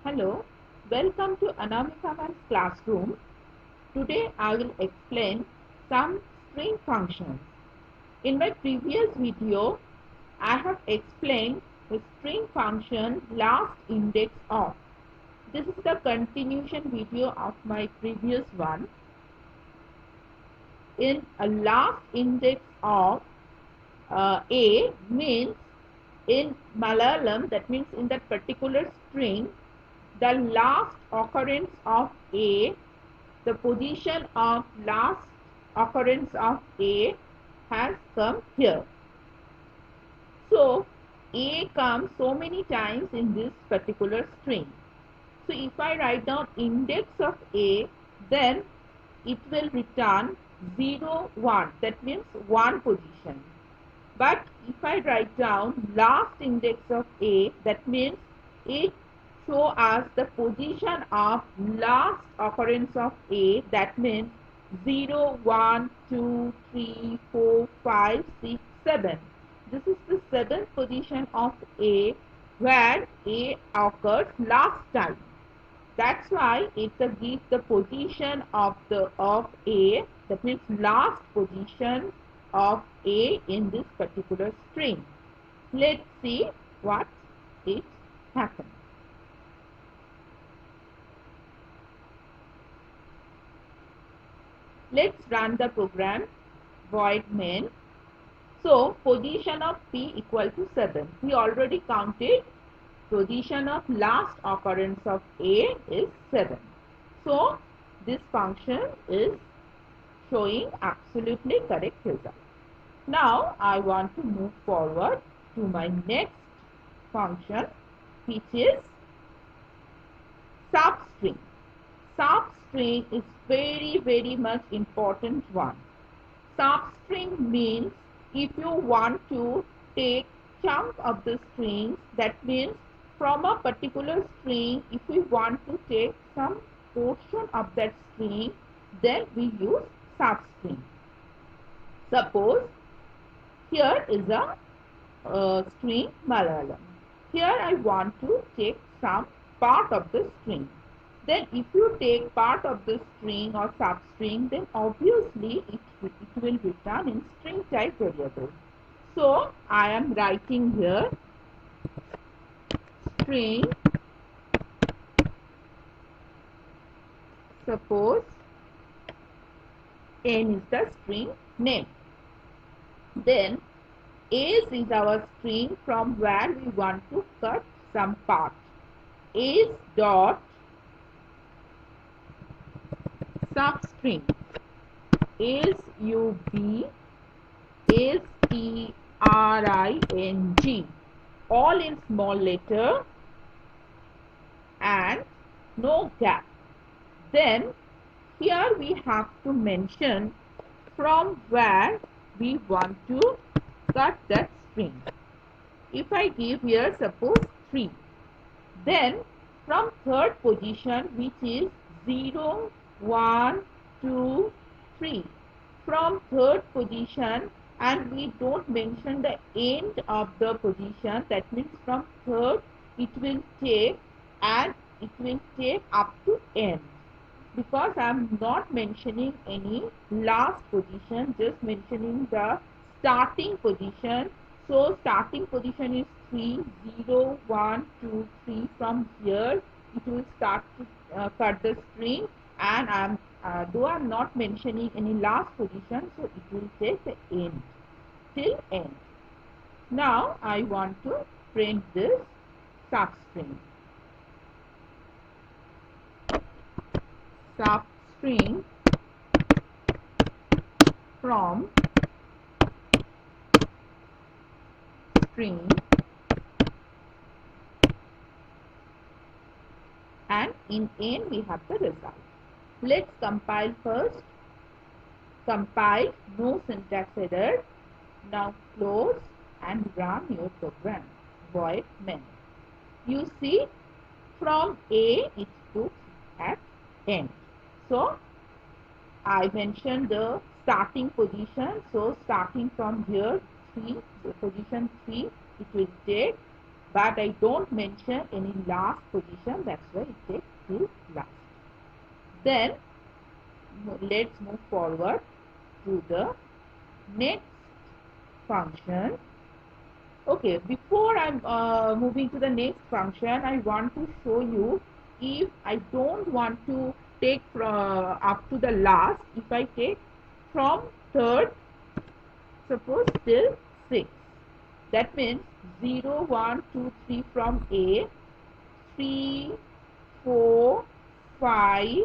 Hello, welcome to Anamika Ma'am's classroom. Today I will explain some string functions. In my previous video, I have explained the string function last index of. This is the continuation video of my previous one. In a last index of A means in Malayalam, that means in that particular string, the last occurrence of A, the position of last occurrence of A has come here. So A comes so many times in this particular string. So if I write down index of A, then it will return 0, 1. That means 1 position. But if I write down last index of A, that means it show us the position of last occurrence of A, that means 0, 1, 2, 3, 4, 5, 6, 7. This is the 7th position of A where A occurred last time. That's why it gives the position of A, that means last position of A in this particular string. Let's see what it happens. Let's run the program void main. So position of P equal to 7. We already counted position of last occurrence of A is 7. So this function is showing absolutely correct result. Now I want to move forward to my next function, which is substring. Substring is very much important one. Substring means if you want to take chunk of the string, that means from a particular string, if we want to take some portion of that string, then we use substring. Suppose here is a string Malayalam. Here I want to take some part of the string. Then if you take part of the string or substring, then obviously it will return in string type variable. So I am writing here string, suppose n is the string name. Then A's is our string from where we want to cut some part. A's dot substring is string, all in small letter and no gap. Then here we have to mention from where we want to cut that string. If I give here suppose 3, then from third position, which is 0, 1, 2, 3, from third position, and we don't mention the end of the position, that means from third it will take and it will take up to end, because I am not mentioning any last position, just mentioning the starting position. So starting position is 3, 0, 1, 2, 3. From here it will start to cut the string, and though I am not mentioning any last position, so it will take the end till end. Now I want to print this substring. Substring from string, and in n we have the result. Let's compile first. Compile, no syntax error. Now close and run your program. Void main. You see from A it took at end. So I mentioned the starting position. So starting from here 3, the position 3, it will take but I don't mention any last position, that's why it takes till last. Then let's move forward to the next function. Okay, before I'm moving to the next function, I want to show you if I don't want to take up to the last, if I take from third, suppose till 6. That means 0, 1, 2, 3 from A, 3, 4, 5.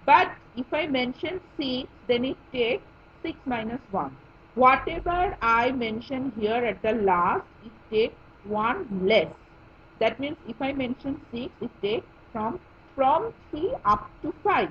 But if I mention 6, then it takes 6 minus 1. Whatever I mention here at the last, it takes 1 less. That means if I mention 6, it takes from 3 up to 5.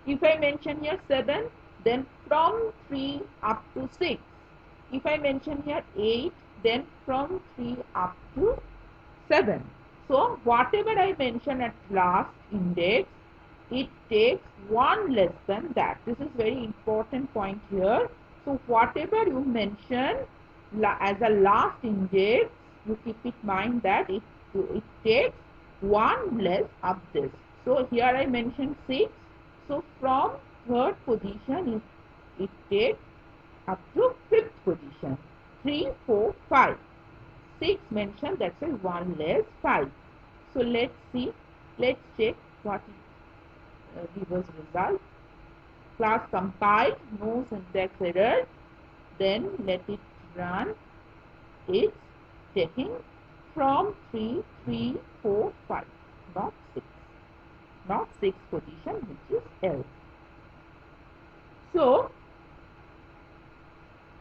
If I mention here 7, then from 3 up to 6. If I mention here 8, then from 3 up to 7. So whatever I mention at last index, it takes 1 less than that. This is very important point here. So whatever you mention as a last index, you keep in mind that it takes 1 less of this. So here I mentioned 6. So from third position it takes up to fifth position. 3, 4, 5. 6 mentioned, that's why 1 less 5. So let's see, let's check what give us result. Class compiled, no syntax error. Then let it run. It's taking from 3, 3, 4, 5, not 6. Not 6 position, which is L. So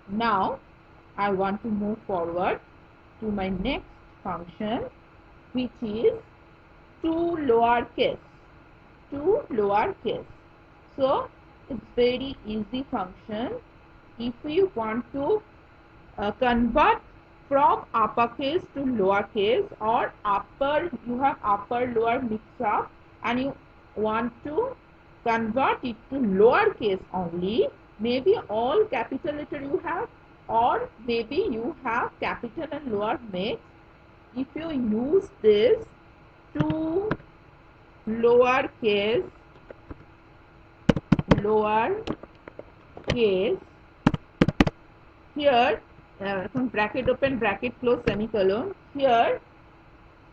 now I want to move forward to my next function, which is to lowercase. To lowercase. So it's very easy function. If we want to convert from uppercase to lowercase, or you have upper lower mix up and you want to convert it to lowercase only, maybe all capital letter you have, or maybe you have capital and lower mix. If you use this to lowercase here, from bracket open, bracket close, semicolon, here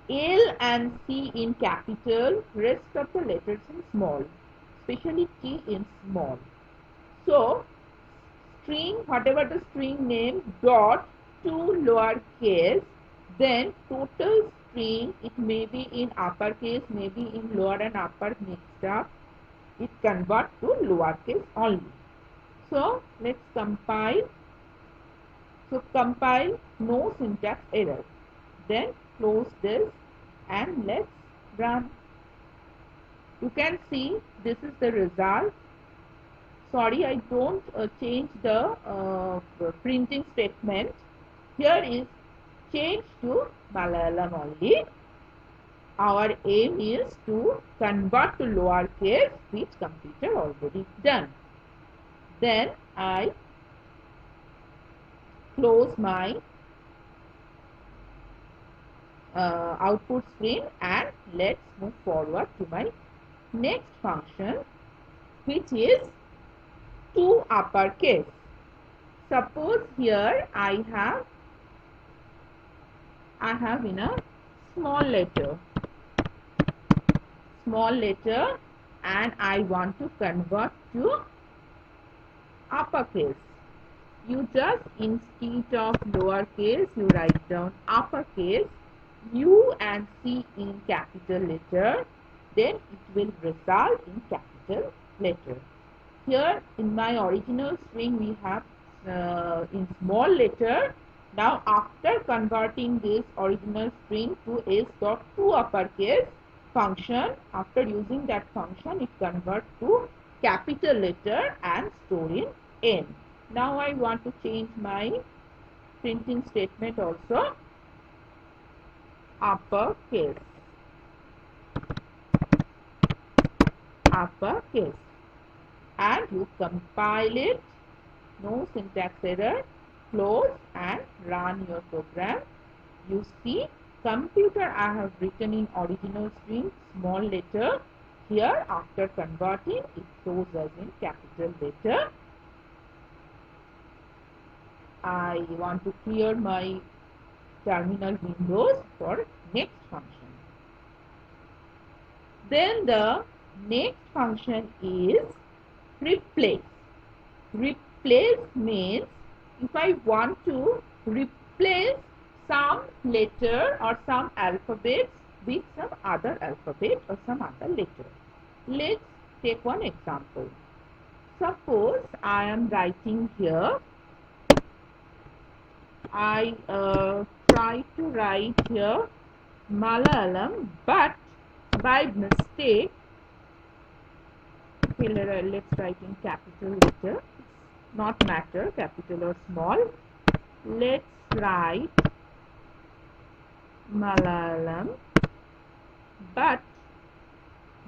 L and C in capital, rest of the letters in small, especially T in small. So string, whatever the string name, dot to lowercase, then total string, it may be in uppercase, maybe in lower and upper mixed up, it convert to lowercase only. So let's compile. So compile, no syntax error. Then close this and let's run. You can see this is the result. Sorry, I don't change the printing statement. Here is change to Malayalam only. Our aim is to convert to lowercase, which computer already done. Then I close my output screen and let's move forward to my next function, which is to uppercase. Suppose here I have in a small letter and I want to convert to uppercase. You just, instead of lowercase, you write down uppercase, U and C in capital letter, then it will result in capital letter. Here in my original string we have in small letter. Now after converting this original string to s.to uppercase function, after using that function, it converts to capital letter and store in N. Now I want to change my printing statement also, uppercase, and you compile it, no syntax error, close and run your program. You see Computer I have written in original string small letter. Here after converting it shows us in capital letter. I want to clear my terminal windows for next function. Then the next function is replace. Replace means if I want to replace some letter or some alphabet with some other alphabet or some other letter. Let's take one example. Suppose I am writing here, I try to write here Malayalam, but by mistake, okay, let's write in capital letter. It's not matter, capital or small. Let's write Malayalam, but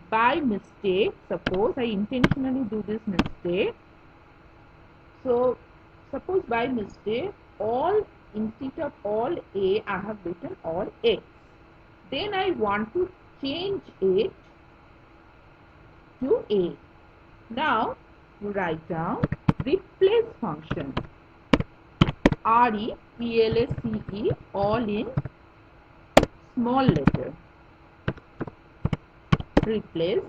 by mistake, suppose I intentionally do this mistake. So, suppose by mistake, all instead of all A, I have written all X. Then I want to change it to A. Now, you write down replace function. REPLACE all in small letter. Replace.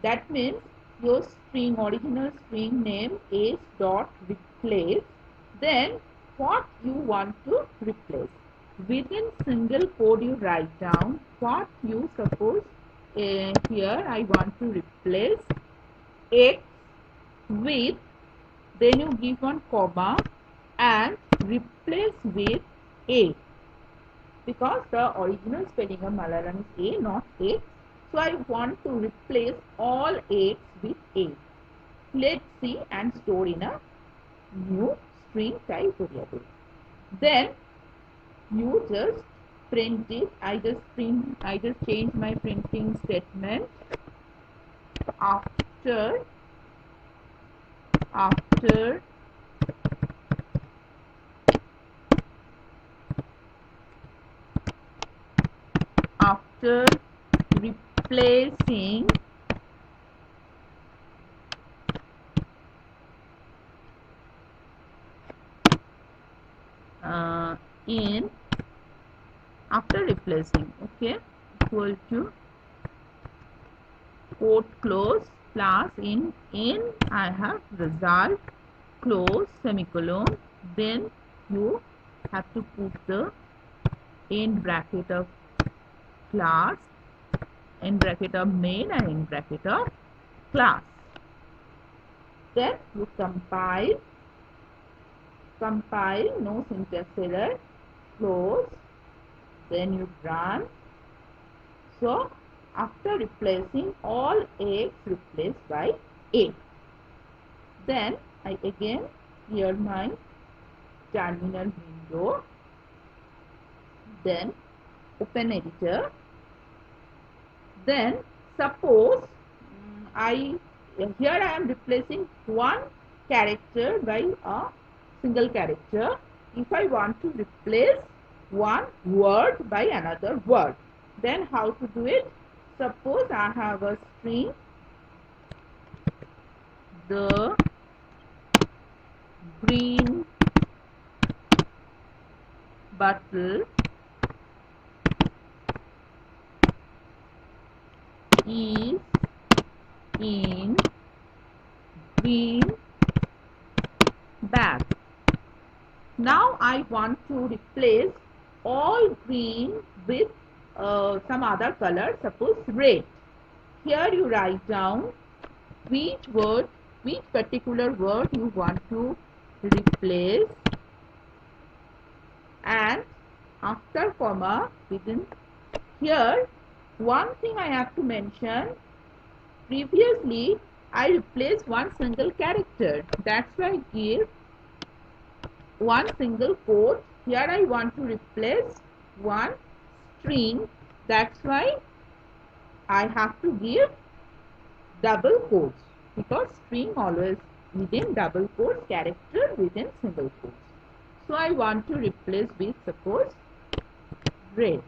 That means your string, original string name is dot replace. Then what you want to replace. Within single quote you write down what you suppose. Here I want to replace X with, then you give one comma and replace with A, because the original spelling of Malayalam is A, not X. So I want to replace all X with A. Let's see and store in a new string type variable. Then you just print it. I just change my printing statement after replacing in after replacing, okay, equal to quote close plus in I have result close semicolon. Then you have to put the end bracket of class, end bracket of main and end bracket of class. Then you compile, no syntax error, close, then you run. So after replacing all X replaced by A. Then I again clear my terminal window. Then open editor. Then suppose here I am replacing one character by a single character. If I want to replace one word by another word, then how to do it? Suppose I have a string, the green bottle is in green bag. Now I want to replace all green with some other color, suppose red. Here you write down which particular word you want to replace, and after comma within here, one thing I have to mention, previously I replaced one single character, that's why I give one single quote. Here I want to replace one string, that's why I have to give double quotes, because string always within double quotes, character within single quotes. So I want to replace with suppose red.